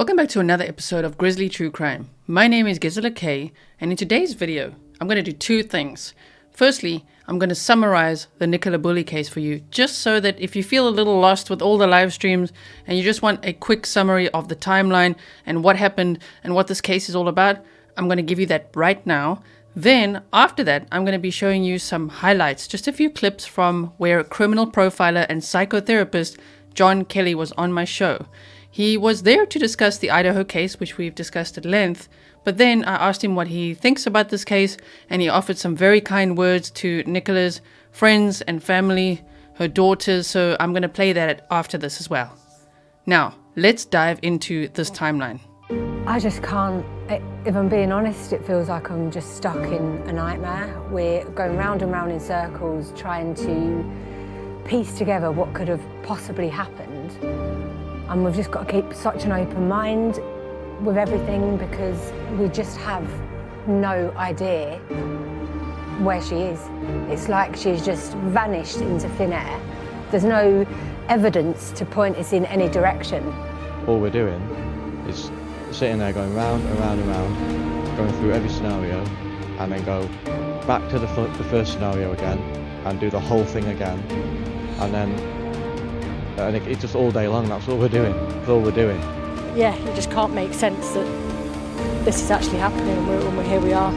Welcome back to another episode of Grizzly True Crime. My name is Grizzly, and in today's video, I'm going to do two things. Firstly, I'm going to summarize the Nicola Bulley case for you, just so that if you feel a little lost with all the live streams and you just want a quick summary of the timeline and what happened and what this case is all about, I'm going to give you that right now. Then, after that, I'm going to be showing you some highlights, just a few clips from where criminal profiler and psychotherapist John Kelly was on my show. He was there to discuss the Idaho case, which we've discussed at length, but then I asked him what he thinks about this case, and he offered some very kind words to Nicola's friends and family, her daughters, so I'm going to play that after this as well. Now, let's dive into this timeline. I just can't, if I'm being honest, it feels like I'm just stuck in a nightmare. We're going round and round in circles trying to piece together what could have possibly happened. And we've just got to keep such an open mind with everything because we just have no idea where she is. It's like she's just vanished into thin air. There's no evidence to point us in any direction. All we're doing is sitting there going round and round and round, going through every scenario, and then go back to the first scenario again and do the whole thing again, and then it's just all day long. That's all we're doing. That's all we're doing. Yeah, it just can't make sense that this is actually happening and here we are.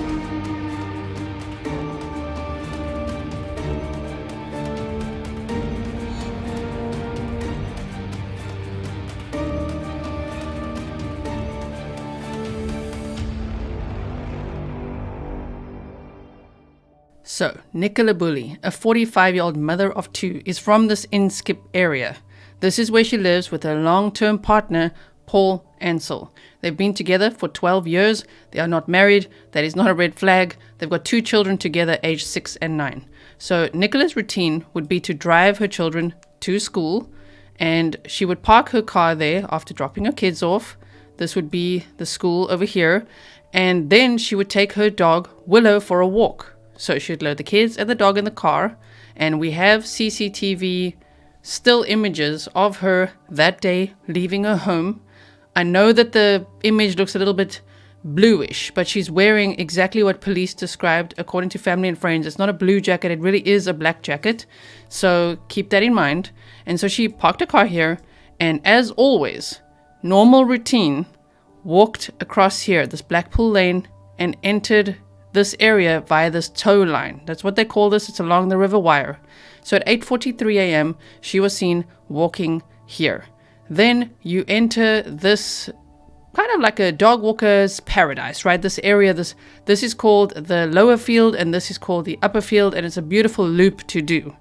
So, Nicola Bulley, a 45-year-old mother of two, is from this Inskip area. This is where she lives with her long-term partner, Paul Ansell. They've been together for 12 years. They are not married. That is not a red flag. They've got two children together, aged 6 and 9. So Nicola's routine would be to drive her children to school, and she would park her car there after dropping her kids off. This would be the school over here. And then she would take her dog, Willow, for a walk. So she'd load the kids and the dog in the car, and we have CCTV still images of her that day leaving her home. I know that the image looks a little bit bluish, but she's wearing exactly what police described according to family and friends. It's not a blue jacket, it really is a black jacket. So keep that in mind. And so she parked her car here, and as always, normal routine, walked across here, this Blackpool Lane, and entered this area via this tow line. That's what they call this. It's along the River Wyre. So at 8:43 a.m., she was seen walking here. Then you enter this kind of like a dog walker's paradise, right? This area, this is called the lower field, and this is called the upper field, and it's a beautiful loop to do.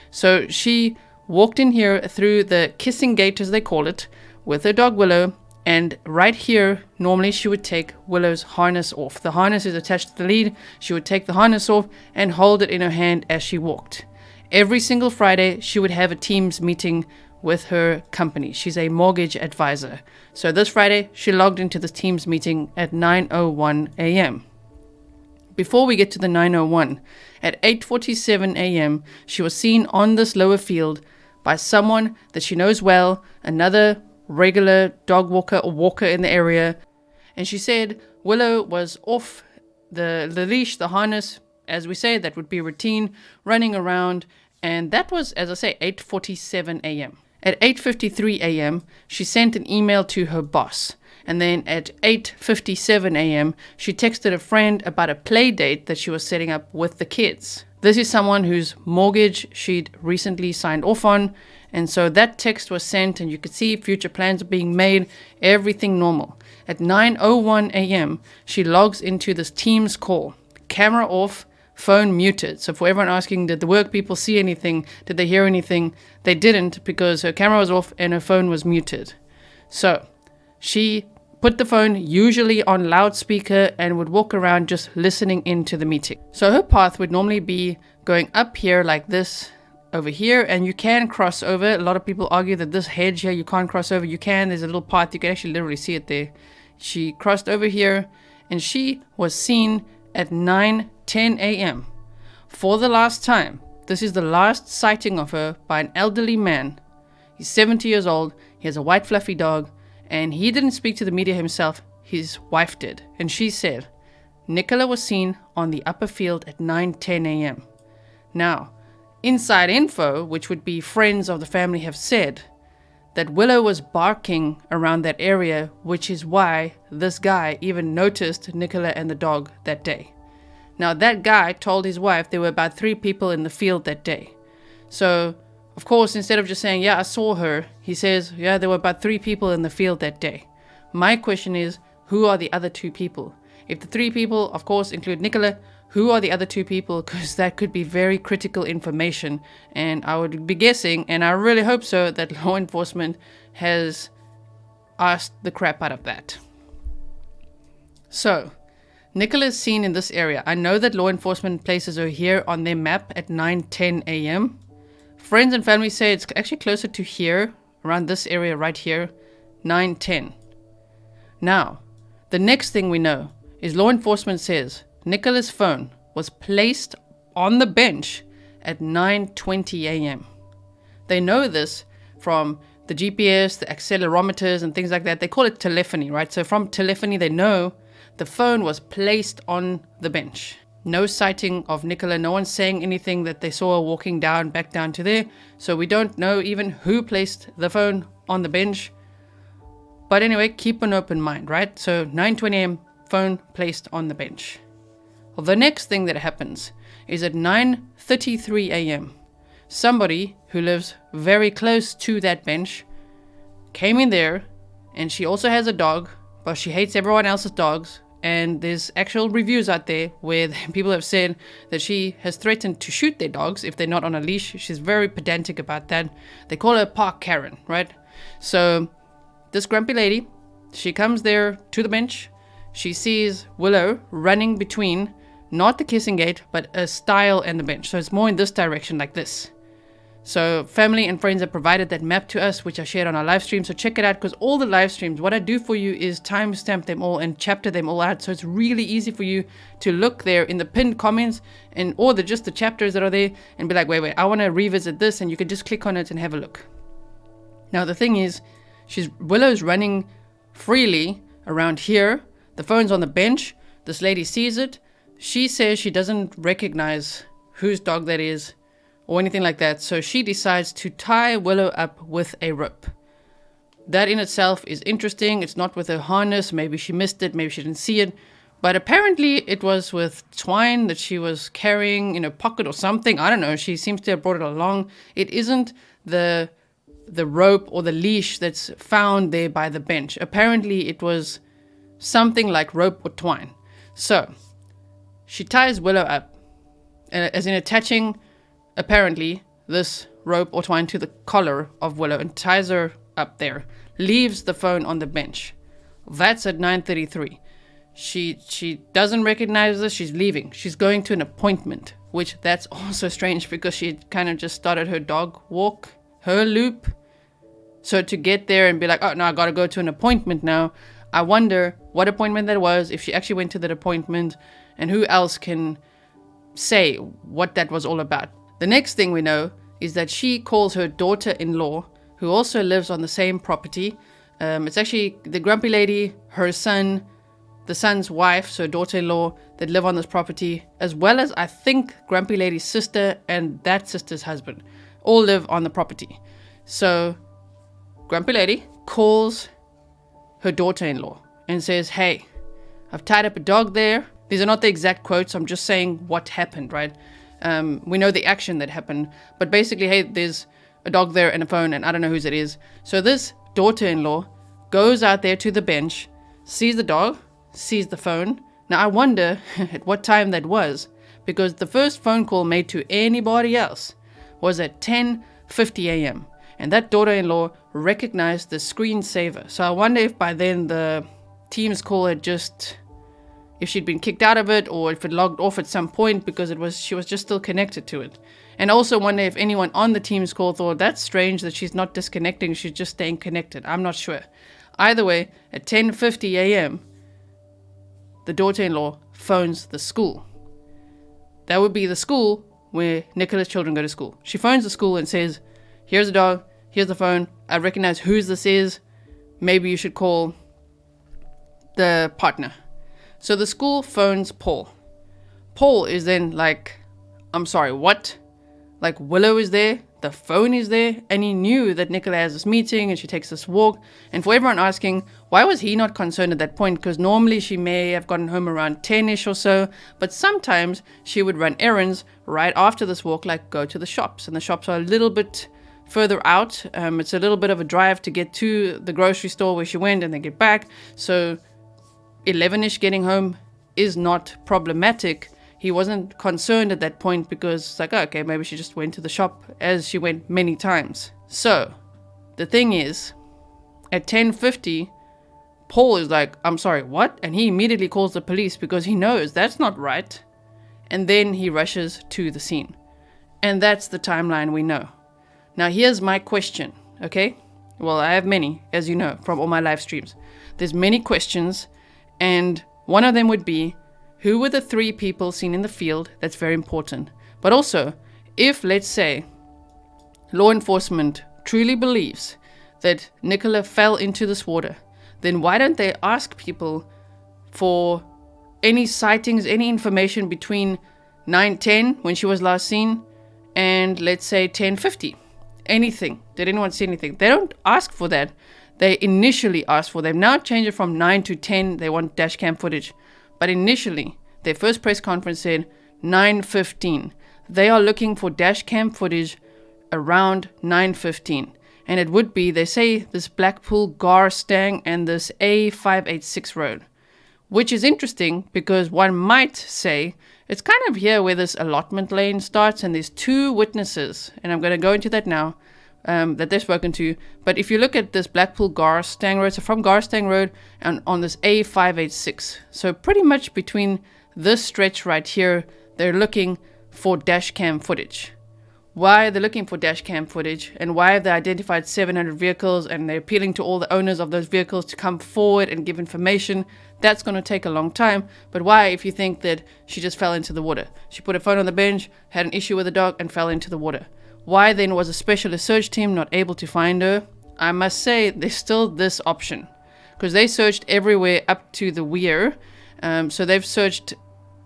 So she walked in here through the kissing gate, as they call it, with her dog Willow. And right here, normally she would take Willow's harness off. The harness is attached to the lead. She would take the harness off and hold it in her hand as she walked. Every single Friday, she would have a Teams meeting with her company. She's a mortgage advisor. So this Friday, she logged into this Teams meeting at 9:01 a.m. Before we get to the 9:01, at 8:47 a.m., she was seen on this lower field by someone that she knows well, another regular dog walker or walker in the area, and she said Willow was off the leash, the harness, as we say, that would be routine, running around, and that was, as I say, 8:47 a.m. At 8:53 a.m., she sent an email to her boss, and then at 8:57 a.m., she texted a friend about a play date that she was setting up with the kids. This is someone whose mortgage she'd recently signed off on, and so that text was sent, and you could see future plans are being made, everything normal. At 9:01 a.m., she logs into this Teams call. Camera off, phone muted. So for everyone asking, did the work people see anything? Did they hear anything? They didn't, because her camera was off and her phone was muted. So she put the phone usually on loudspeaker and would walk around just listening into the meeting. So her path would normally be going up here like this, over here, and you can cross over. A lot of people argue that this hedge here you can't cross over. You can. There's a little path. You can actually literally see it there. She crossed over here, and she was seen at 9:10 a.m. for the last time. This is the last sighting of her by an elderly man. He's 70 years old. He has a white fluffy dog, And he didn't speak to the media himself, his wife did. And she said, Nicola was seen on the upper field at 9:10 a.m. Now, inside info, which would be friends of the family, have said that Willow was barking around that area, which is why this guy even noticed Nicola and the dog that day. Now, that guy told his wife there were about 3 people in the field that day. So, of course, instead of just saying, yeah, I saw her, he says, yeah, there were about 3 people in the field that day. My question is, who are the other 2 people? If the 3 people, of course, include Nicola, who are the other 2 people? Because that could be very critical information. And I would be guessing, and I really hope so, that law enforcement has asked the crap out of that. So, Nicola is seen in this area. I know that law enforcement places her here on their map at 9:10 a.m. Friends and family say it's actually closer to here, around this area right here, 9:10. Now, the next thing we know is law enforcement says Nicola's phone was placed on the bench at 9:20 a.m. They know this from the GPS, the accelerometers and things like that. They call it telephony, right? So from telephony, they know the phone was placed on the bench. No sighting of Nicola. No one's saying anything that they saw her walking back down to there. So we don't know even who placed the phone on the bench. But anyway, keep an open mind, right? So 9:20 a.m. phone placed on the bench. Well, the next thing that happens is at 9:33 a.m. somebody who lives very close to that bench came in there, and she also has a dog, but she hates everyone else's dogs. And there's actual reviews out there where people have said that she has threatened to shoot their dogs if they're not on a leash. She's very pedantic about that. They call her Park Karen, right? So this grumpy lady, she comes there to the bench. She sees Willow running between, not the kissing gate, but a stile and the bench. So it's more in this direction like this. So family and friends have provided that map to us, which I shared on our live stream. So check it out, because all the live streams, what I do for you is timestamp them all and chapter them all out. So it's really easy for you to look there in the pinned comments or just the chapters that are there and be like, wait, I want to revisit this. And you can just click on it and have a look. Now, the thing is, Willow's running freely around here. The phone's on the bench. This lady sees it. She says she doesn't recognize whose dog that is or anything like that. So she decides to tie Willow up with a rope. That in itself is interesting. It's not with a harness. Maybe she missed it. Maybe she didn't see it. But apparently it was with twine that she was carrying in a pocket or something. I don't know. She seems to have brought it along. It isn't the rope or the leash that's found there by the bench. Apparently it was something like rope or twine. So she ties Willow up, as in attaching apparently this rope or twine to the collar of Willow, and ties her up there, leaves the phone on the bench. That's at 9:33. She doesn't recognize this. She's leaving. She's going to an appointment, which that's also strange because she kind of just started her dog walk, her loop. So to get there and be like, oh no, I gotta go to an appointment now. I wonder what appointment that was, if she actually went to that appointment, and who else can say what that was all about. The next thing we know is that she calls her daughter-in-law, who also lives on the same property. It's actually the grumpy lady, her son, the son's wife, so daughter-in-law, that live on this property, as well as I think grumpy lady's sister and that sister's husband, all live on the property. So grumpy lady calls her daughter-in-law and says, hey, I've tied up a dog there. These are not the exact quotes. I'm just saying what happened, right? We know the action that happened, but basically, hey, there's a dog there and a phone, and I don't know whose it is. So this daughter-in-law goes out there to the bench, sees the dog, sees the phone. Now, I wonder at what time that was, because the first phone call made to anybody else was at 10:50 a.m., and that daughter-in-law recognized the screensaver. So I wonder if by then the Teams call had just, if she'd been kicked out of it, or if it logged off at some point because she was just still connected to it. And also wonder if anyone on the Teams call thought, that's strange that she's not disconnecting, she's just staying connected. I'm not sure. Either way, at 10:50 a.m., the daughter-in-law phones the school. That would be the school where Nicola's children go to school. She phones the school and says, here's the dog, here's the phone, I recognize whose this is, maybe you should call the partner. So the school phones Paul. Paul is then like, I'm sorry, what? Like, Willow is there, the phone is there, and he knew that Nicola has this meeting and she takes this walk. And for everyone asking, why was he not concerned at that point? Because normally she may have gotten home around 10ish or so, but sometimes she would run errands right after this walk, like go to the shops. And the shops are a little bit further out. It's a little bit of a drive to get to the grocery store where she went and then get back. So 11ish getting home is not problematic. He wasn't concerned at that point because it's like, oh, okay, maybe she just went to the shop as she went many times. So the thing is, at 10:50, Paul is like, I'm sorry, what? And he immediately calls the police because he knows that's not right. And then he rushes to the scene. And that's the timeline we know. Now here's my question, okay? Well, I have many, as you know, from all my live streams. There's many questions, and one of them would be, who were the 3 people seen in the field? That's very important. But also, if, let's say, law enforcement truly believes that Nicola fell into this water, then why don't they ask people for any sightings, any information between 9:10 when she was last seen and, let's say, 10:50? Anything. Did anyone see anything? They don't ask for that. They initially asked for. They've now changed it from 9 to 10. They want dash cam footage. But initially, their first press conference said 9:15. They are looking for dash cam footage around 9:15. And it would be, they say, this Blackpool Gar Stang and this A586 road. Which is interesting because one might say it's kind of here where this allotment lane starts and there's 2 witnesses. And I'm going to go into that now. That they've spoken to. But if you look at this Blackpool Garstang Road, so from Garstang Road and on this A586, so pretty much between this stretch right here, they're looking for dash cam footage. Why they're looking for dash cam footage and why have they identified 700 vehicles and they're appealing to all the owners of those vehicles to come forward and give information, that's going to take a long time. But why if you think that she just fell into the water? She put her phone on the bench, had an issue with the dog and fell into the water. Why then was a specialist search team not able to find her? I must say there's still this option because they searched everywhere up to the weir. So they've searched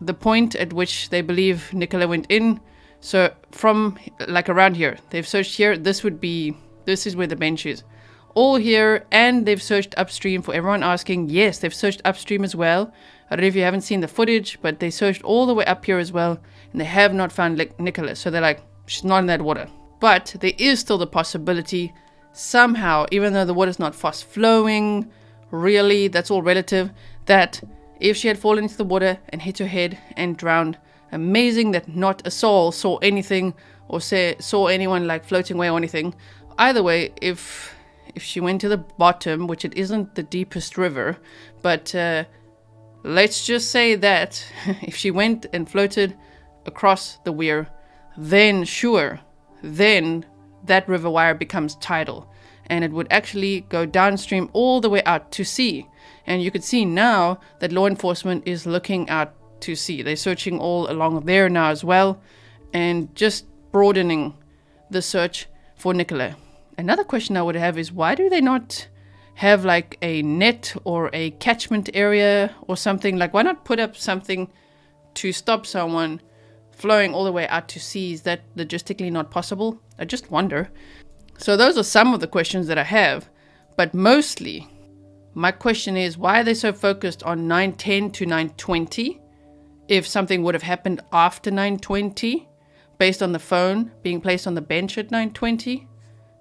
the point at which they believe Nicola went in. So from like around here, they've searched here. This is where the bench is. All here, and they've searched upstream. For everyone asking, yes, they've searched upstream as well. I don't know if you haven't seen the footage, but they searched all the way up here as well, and they have not found Nicola. So they're like, she's not in that water. But there is still the possibility somehow, even though the water's not fast flowing, really, that's all relative, that if she had fallen into the water and hit her head and drowned, amazing that not a soul saw anything or saw anyone like floating away or anything. Either way, if she went to the bottom, which it isn't the deepest river, but let's just say that if she went and floated across the weir, then sure, then that River Wyre becomes tidal and it would actually go downstream all the way out to sea. And you could see now that law enforcement is looking out to sea. They're searching all along there now as well and just broadening the search for Nicola. Another question I would have is why do they not have like a net or a catchment area or something? Like why not put up something to stop someone flowing all the way out to sea? Is that logistically not possible? I just wonder. So those are some of the questions that I have, but mostly my question is why are they so focused on 9:10 to 9:20 if something would have happened after 9:20 based on the phone being placed on the bench at 9:20?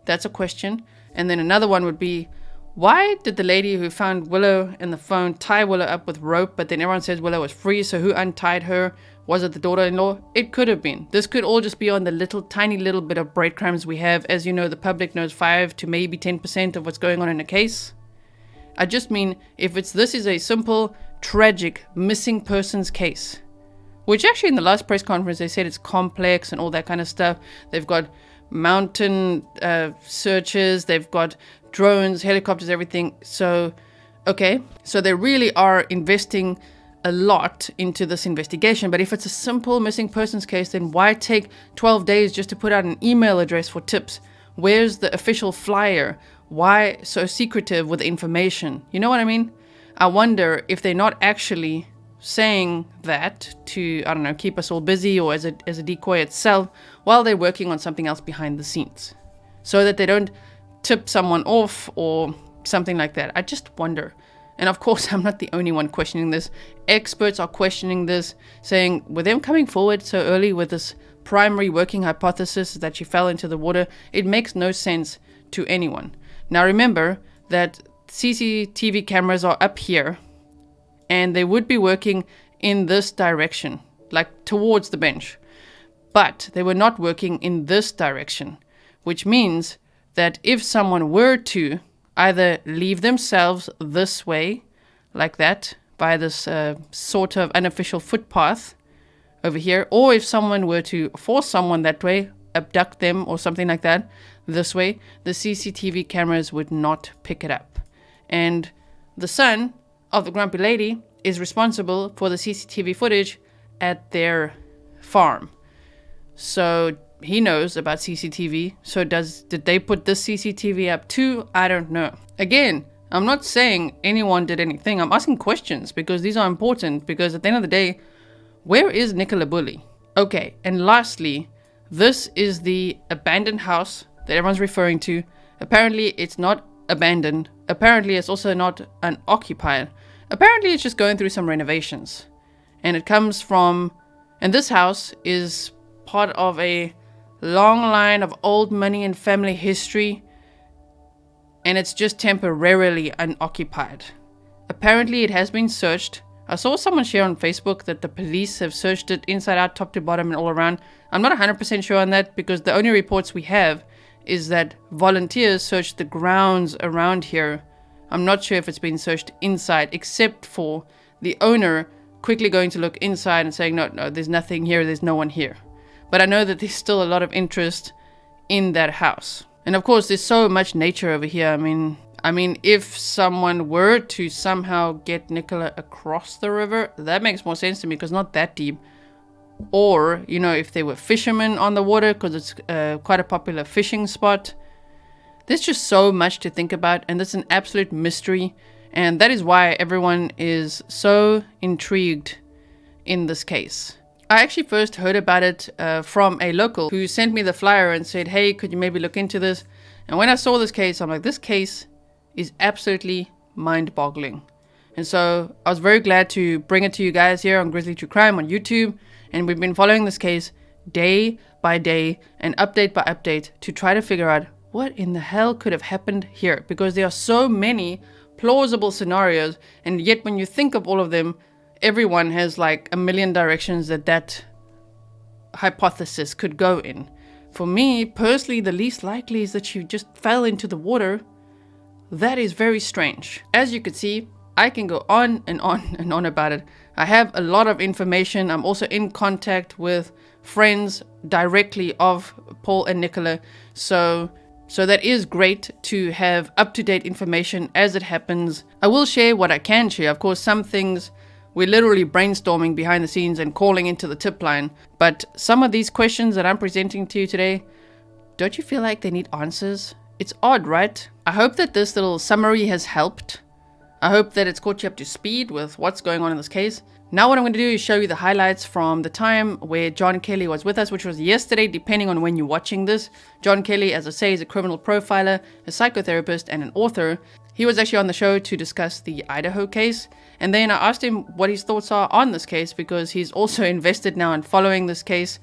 That's a question. And then another one would be, why did the lady who found Willow and the phone tie Willow up with rope, but then everyone says Willow was free, so who untied her? Was it the daughter-in-law? It could have been. This could all just be on the tiny little bit of breadcrumbs we have. As you know, the public knows 5 to maybe 10% of what's going on in a case. I just mean, if this is a simple, tragic, missing persons case, which actually in the last press conference they said it's complex and all that kind of stuff. They've got mountain searches, they've got drones, helicopters, everything. So, okay, so they really are investing a lot into this investigation. But if it's a simple missing persons case, then why take 12 days just to put out an email address for tips? Where's the official flyer? why so secretive with the information? You know what I mean? I wonder if they're not actually saying that to, I don't know, keep us all busy or as a decoy itself while they're working on something else behind the scenes, so that they don't tip someone off or something like that. I just wonder. And of course, I'm not the only one questioning this. Experts are questioning this, saying with them coming forward so early with this primary working hypothesis that she fell into the water, it makes no sense to anyone. Now remember that CCTV cameras are up here and they would be working in this direction, like towards the bench. But they were not working in this direction, which means that if someone were to either leave themselves this way, like that, by this sort of unofficial footpath over here, or if someone were to force someone that way, abduct them or something like that, this way, the CCTV cameras would not pick it up. And the son of the grumpy lady is responsible for the CCTV footage at their farm. So he knows about CCTV. So did they put this CCTV up too? I don't know. Again, I'm not saying anyone did anything. I'm asking questions because these are important, because at the end of the day, where is Nicola Bulley? Okay, and lastly, this is the abandoned house that everyone's referring to. Apparently, it's not abandoned. Apparently, it's also not unoccupied. Apparently, it's just going through some renovations. And it comes from... And this house is part of a long line of old money and family history. And it's just temporarily unoccupied. Apparently, it has been searched. I saw someone share on Facebook that the police have searched it inside out, top to bottom, and all around. I'm not 100% sure on that because the only reports we have is that volunteers searched the grounds around here. I'm not sure if it's been searched inside, except for the owner quickly going to look inside and saying, no, there's nothing here, there's no one here. But I know that there's still a lot of interest in that house. And of course, there's so much nature over here. I mean, if someone were to somehow get Nicola across the river, that makes more sense to me because not that deep. Or, you know, if they were fishermen on the water, because it's quite a popular fishing spot. There's just so much to think about, and it's an absolute mystery. And that is why everyone is so intrigued in this case. I actually first heard about it from a local who sent me the flyer and said, hey, could you maybe look into this? And when I saw this case, I'm like, this case is absolutely mind-boggling. And so I was very glad to bring it to you guys here on Grizzly True Crime on YouTube. And we've been following this case day by day and update by update to try to figure out what in the hell could have happened here. Because there are so many plausible scenarios. And yet when you think of all of them, everyone has like a million directions that hypothesis could go in. For me, personally, the least likely is that she just fell into the water. That is very strange. As you could see, I can go on and on and on about it. I have a lot of information. I'm also in contact with friends directly of Paul and Nicola. So that is great to have up-to-date information as it happens. I will share what I can share. Of course, some things we're literally brainstorming behind the scenes and calling into the tip line. But some of these questions that I'm presenting to you today, don't you feel like they need answers? It's odd, right? I hope that this little summary has helped. I hope that it's caught you up to speed with what's going on in this case. Now what I'm going to do is show you the highlights from the time where John Kelly was with us, which was yesterday, depending on when you're watching this. John Kelly, as I say, is a criminal profiler, a psychotherapist, and an author. He was actually on the show to discuss the Idaho case. And then I asked him what his thoughts are on this case, because he's also invested now in following this case.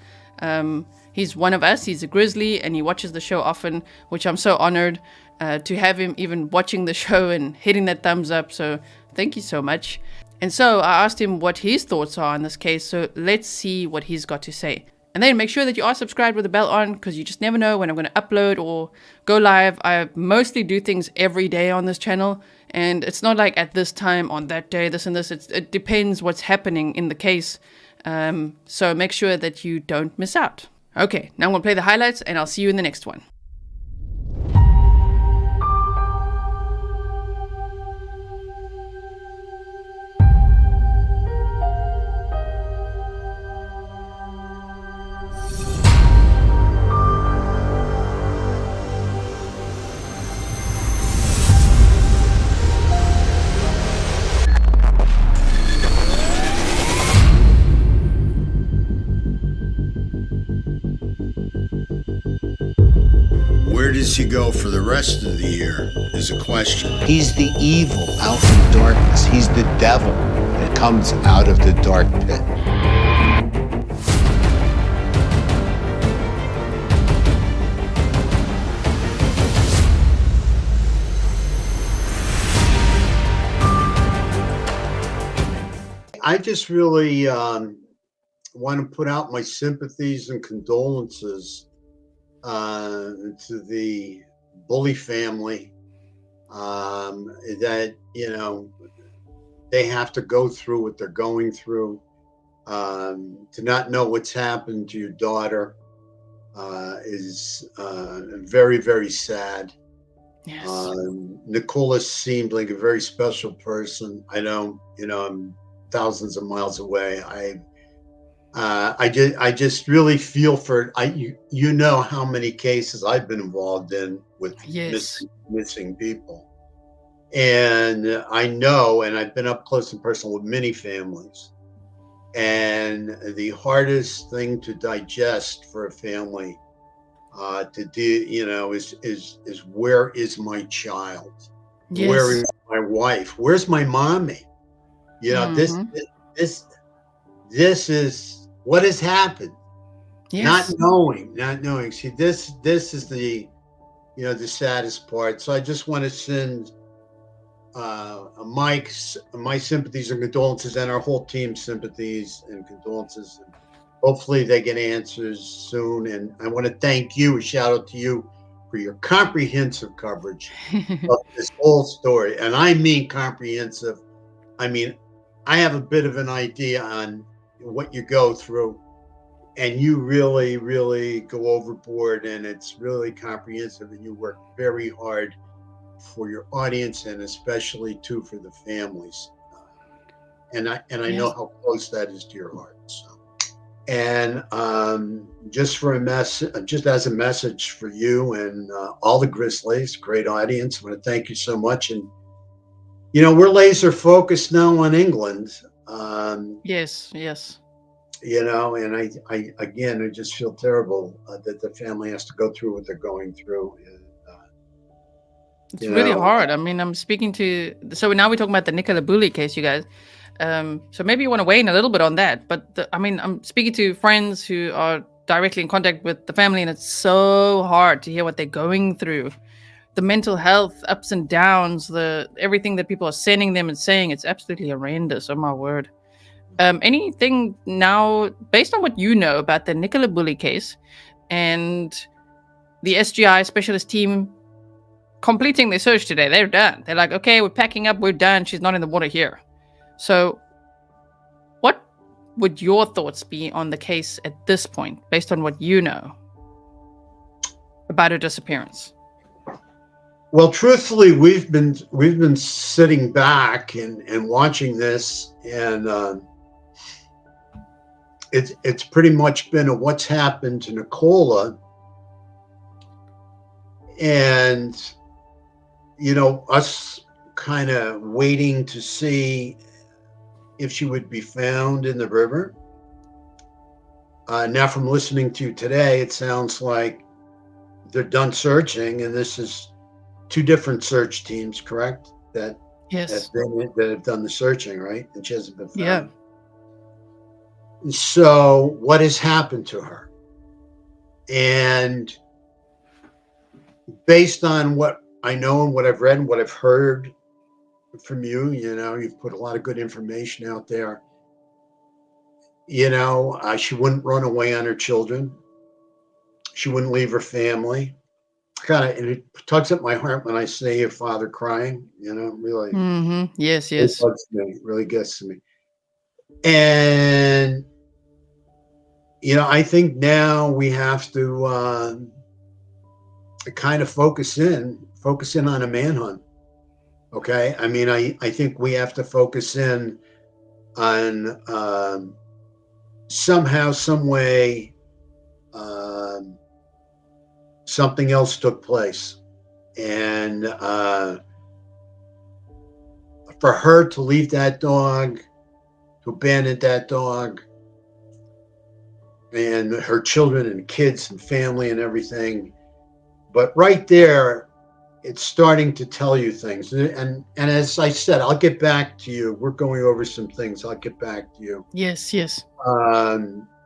He's one of us, he's a Grizzly, and he watches the show often, which I'm so honored to have him even watching the show and hitting that thumbs up. So thank you so much. And so I asked him what his thoughts are on this case. So let's see what he's got to say. And then make sure that you are subscribed with the bell on, because you just never know when I'm going to upload or go live. I mostly do things every day on this channel. And it's not like at this time, on that day, this and this. It depends what's happening in the case. So make sure that you don't miss out. Okay, now I'm going to play the highlights and I'll see you in the next one. does he go for the rest of the year is a question. He's the evil out in darkness. He's the devil that comes out of the dark pit. I just really want to put out my sympathies and condolences to the Bulley family, that, you know, they have to go through what they're going through. To not know what's happened to your daughter is very, very sad. Yes. Nicola seemed like a very special person. I know, you know, I'm thousands of miles away. I just really feel for you know how many cases I've been involved in with Yes. missing people, and I know, and I've been up close and personal with many families, and the hardest thing to digest for a family to do, you know, is where is my child? Where Yes. is my wife? Where's my mommy? You know, Mhm. this is what has happened. Not Yes. knowing. See, this is the, you know, the saddest part. So I just want to send my sympathies and condolences, and our whole team's sympathies and condolences. And hopefully they get answers soon. And I want to thank you, a shout out to you for your comprehensive coverage of this whole story. And I mean comprehensive. I mean, I have a bit of an idea on what you go through, and you really, really go overboard, and it's really comprehensive, and you work very hard for your audience, and especially too for the families. And I know Yes. how close that is to your heart. So, and just as a message for you and all the Grizzlies, great audience. I want to thank you so much. And you know, we're laser focused now on England. Yes. Yes. You know, and I again, I just feel terrible that the family has to go through what they're going through. And, It's you really know, hard. I mean, I'm speaking to. So now we're talking about the Nicola Bulley case, you guys. So maybe you want to weigh in a little bit on that. But I mean, I'm speaking to friends who are directly in contact with the family, and it's so hard to hear what they're going through. The mental health ups and downs, the everything that people are sending them and saying, it's absolutely horrendous. Oh my word. Anything now, based on what you know about the Nicola Bulley case and the SGI specialist team completing their search today, they're done. They're like, okay, we're packing up, we're done. She's not in the water here. So, what would your thoughts be on the case at this point, based on what you know about her disappearance? well, truthfully, we've been sitting back and watching this, and it's pretty much been a what's happened to Nicola, and you know, us kind of waiting to see if she would be found in the river. Now, from listening to you today, it sounds like they're done searching, and this is two different search teams, correct? That Yes. that have done the searching, right? And she hasn't been Yeah. found. So, what has happened to her? And based on what I know and what I've read and what I've heard from you, you know, you've put a lot of good information out there. You know, she wouldn't run away on her children. She wouldn't leave her family. Kind of, and it tugs at my heart when I see a father crying. You know, really, Mm-hmm. Yes. really Yes. bugs me. Really gets to me. And you know, I think now we have to kind of focus in on a manhunt. Okay, I mean, I think we have to focus in on somehow, some way, something else took place, and for her to leave that dog, to abandon that dog, and her children and kids and family and everything, But right there, it's starting to tell you things. And as I said, I'll get back to you. We're going over some things. I'll get back to you. Yes, yes.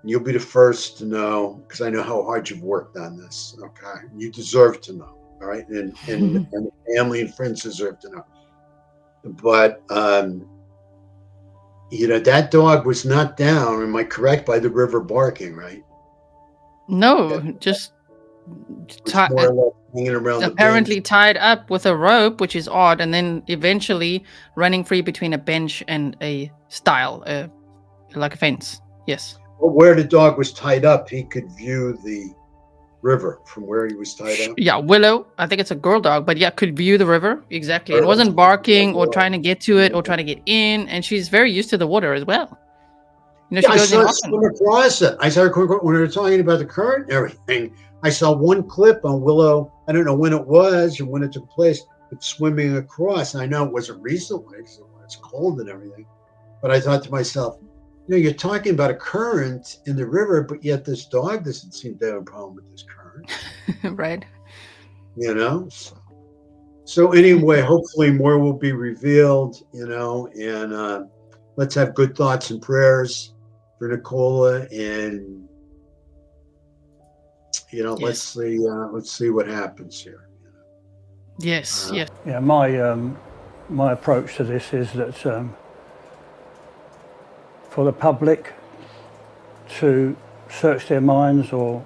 You'll be the first to know, because I know how hard you've worked on this. Okay, you deserve to know. All right, and the family and friends deserve to know. But that dog was not down. Am I correct? By the river barking, right? No, just More or less hanging around. apparently tied up with a rope, which is odd, and then eventually running free between a bench and a stile, like a fence. Yes. Well, where the dog was tied up, he could view the river from where he was tied up. Yeah, Willow. I think it's a girl dog, but yeah, could view the river. Exactly. It wasn't barking or trying to get to it or trying to get in, and she's very used to the water as well. She I goes in saw often. swim across it. I saw her when we were talking about the current and everything. I saw one clip on Willow. I don't know when it was or when it took place, but swimming across. I know it wasn't recently because it's cold and everything. But I thought to myself, you're talking about a current in the river, but yet this dog doesn't seem to have a problem with this current. Right. So anyway, hopefully more will be revealed, and let's have good thoughts and prayers for Nicola, and Yes. let's see what happens here. Yes, yes. Yeah, my approach to this is that for the public to search their minds or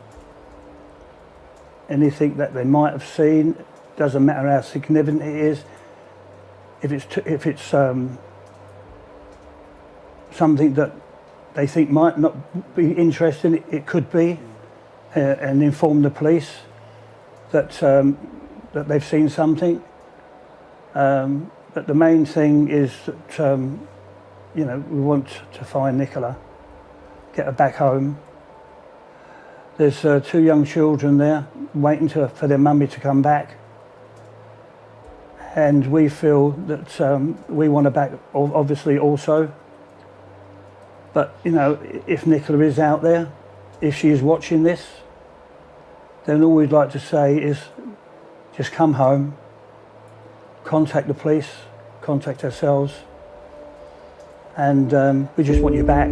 anything that they might have seen, doesn't matter how significant it is. If it's something that they think might not be interesting, it could be, and inform the police that that they've seen something. But the main thing is that we want to find Nicola, get her back home. There's 2 young children there waiting for their mummy to come back, and we feel that we want her back, obviously also. But if Nicola is out there, if she is watching this, then all we'd like to say is just come home, contact the police, contact ourselves, and we just want you back.